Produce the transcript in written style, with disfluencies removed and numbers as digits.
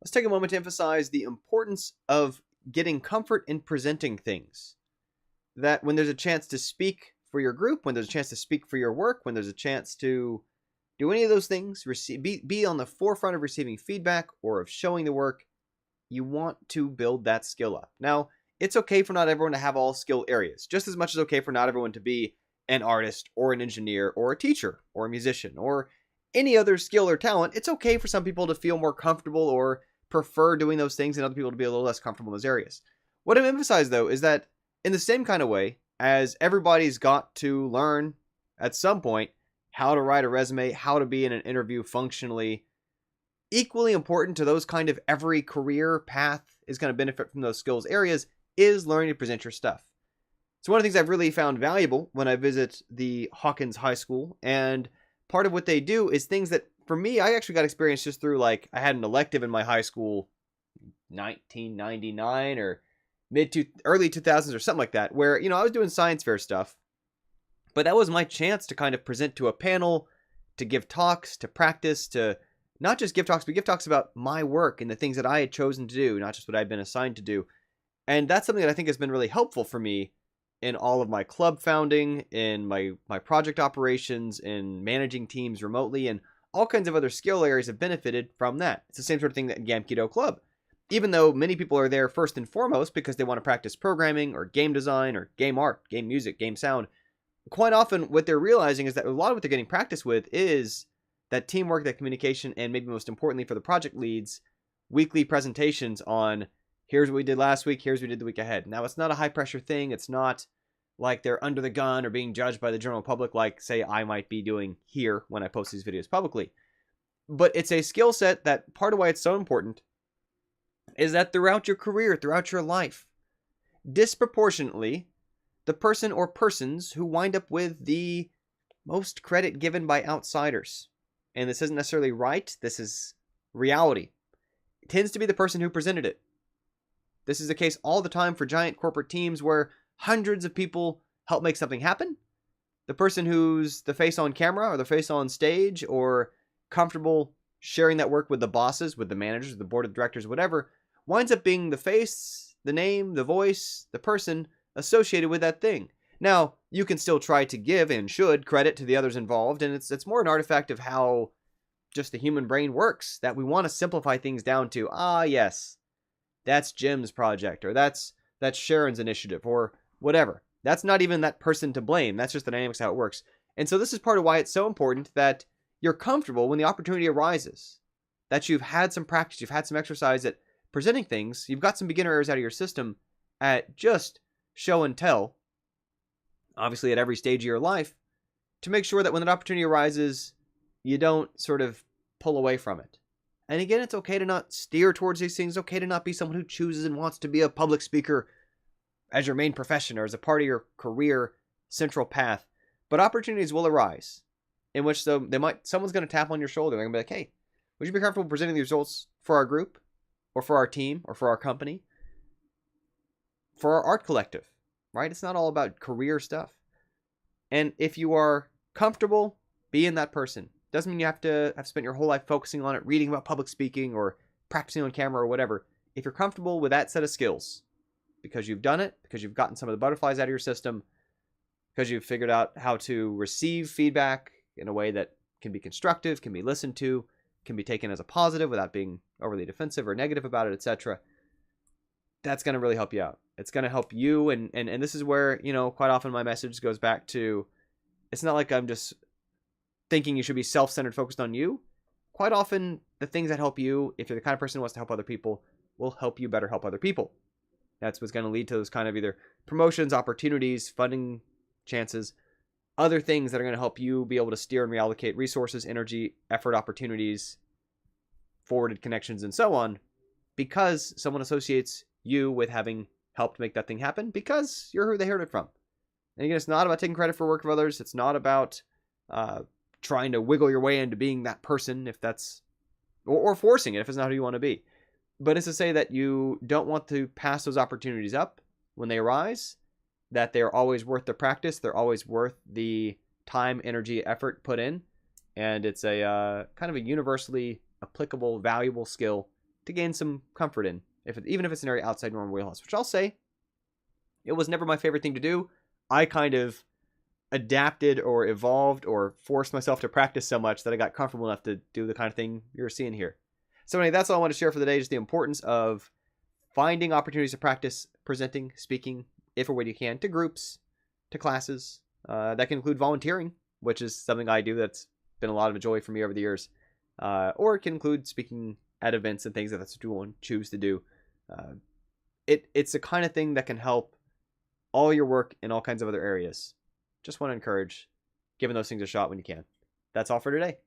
let's take a moment to emphasize the importance of getting comfort in presenting things. That when there's a chance to speak for your group, when there's a chance to speak for your work, when there's a chance to do any of those things, be on the forefront of receiving feedback or of showing the work, you want to build that skill up. Now, it's okay for not everyone to have all skill areas, just as much as okay for not everyone to be an artist or an engineer or a teacher or a musician or any other skill or talent. It's okay for some people to feel more comfortable or prefer doing those things and other people to be a little less comfortable in those areas. What I'm emphasizing, though, is that in the same kind of way as everybody's got to learn at some point how to write a resume, how to be in an interview functionally, equally important to those kind of every career path is going to benefit from those skills areas is learning to present your stuff. So one of the things I've really found valuable when I visit the Hawkins High School, and part of what they do is things that, for me, I actually got experience just through, like, I had an elective in my high school, 1999 or early 2000s or something like that, where, I was doing science fair stuff, but that was my chance to kind of present to a panel, to give talks, to practice, to not just give talks, but give talks about my work and the things that I had chosen to do, not just what I'd been assigned to do. And that's something that I think has been really helpful for me in all of my club founding, in my project operations, in managing teams remotely, and all kinds of other skill areas have benefited from that. It's the same sort of thing that Gamkedo Club. Even though many people are there first and foremost because they want to practice programming or game design or game art, game music, game sound, quite often what they're realizing is that a lot of what they're getting practice with is that teamwork, that communication, and maybe most importantly for the project leads, weekly presentations on here's what we did last week, here's what we did the week ahead. Now, it's not a high pressure thing. It's not like they're under the gun or being judged by the general public like, say, I might be doing here when I post these videos publicly. But it's a skill set that part of why it's so important is that throughout your career, throughout your life, disproportionately, the person or persons who wind up with the most credit given by outsiders, and this isn't necessarily right, this is reality, it tends to be the person who presented it. This is the case all the time for giant corporate teams where hundreds of people help make something happen. The person who's the face on camera or the face on stage or comfortable sharing that work with the bosses, with the managers, the board of directors, whatever, winds up being the face, the name, the voice, the person associated with that thing. Now, you can still try to give and should credit to the others involved, and it's more an artifact of how just the human brain works, that we want to simplify things down to, yes, that's Jim's project, or that's Sharon's initiative, or whatever. That's not even that person to blame. That's just the dynamics of how it works. And so this is part of why it's so important that you're comfortable when the opportunity arises, that you've had some practice, you've had some exercise at presenting things, you've got some beginner errors out of your system at just show and tell, obviously at every stage of your life, to make sure that when that opportunity arises, you don't sort of pull away from it. And again, it's okay to not steer towards these things. It's okay to not be someone who chooses and wants to be a public speaker as your main profession or as a part of your career central path. But opportunities will arise in which someone's going to tap on your shoulder. They're going to be like, hey, would you be comfortable presenting the results for our group or for our team or for our company, for our art collective, right? It's not all about career stuff. And if you are comfortable being that person, doesn't mean you have to have spent your whole life focusing on it, reading about public speaking or practicing on camera or whatever. If you're comfortable with that set of skills, because you've done it, because you've gotten some of the butterflies out of your system, because you've figured out how to receive feedback in a way that can be constructive, can be listened to, can be taken as a positive without being overly defensive or negative about it, etc., that's going to really help you out. It's going to help you, and this is where, quite often my message goes back to, it's not like I'm just thinking you should be self-centered, focused on you. Quite often, the things that help you, if you're the kind of person who wants to help other people, will help you better help other people. That's what's going to lead to those kind of either promotions, opportunities, funding chances, other things that are going to help you be able to steer and reallocate resources, energy, effort, opportunities, forwarded connections, and so on, because someone associates you with having helped make that thing happen, because you're who they heard it from. And again, it's not about taking credit for work of others. It's not about trying to wiggle your way into being that person, if that's, or forcing it if it's not who you want to be. But it's to say that you don't want to pass those opportunities up when they arise, that they're always worth the practice, they're always worth the time, energy, effort put in, and it's a kind of a universally applicable, valuable skill to gain some comfort in, even if it's an area outside normal wheelhouse, which I'll say, it was never my favorite thing to do. I kind of adapted or evolved or forced myself to practice so much that I got comfortable enough to do the kind of thing you're seeing here. So anyway, that's all I want to share for the day, just the importance of finding opportunities to practice presenting, speaking, if or when you can, to groups, to classes. That can include volunteering, which is something I do that's been a lot of a joy for me over the years. Or it can include speaking at events and things that that's what you want to choose to do. It's the kind of thing that can help all your work in all kinds of other areas. Just want to encourage giving those things a shot when you can. That's all for today.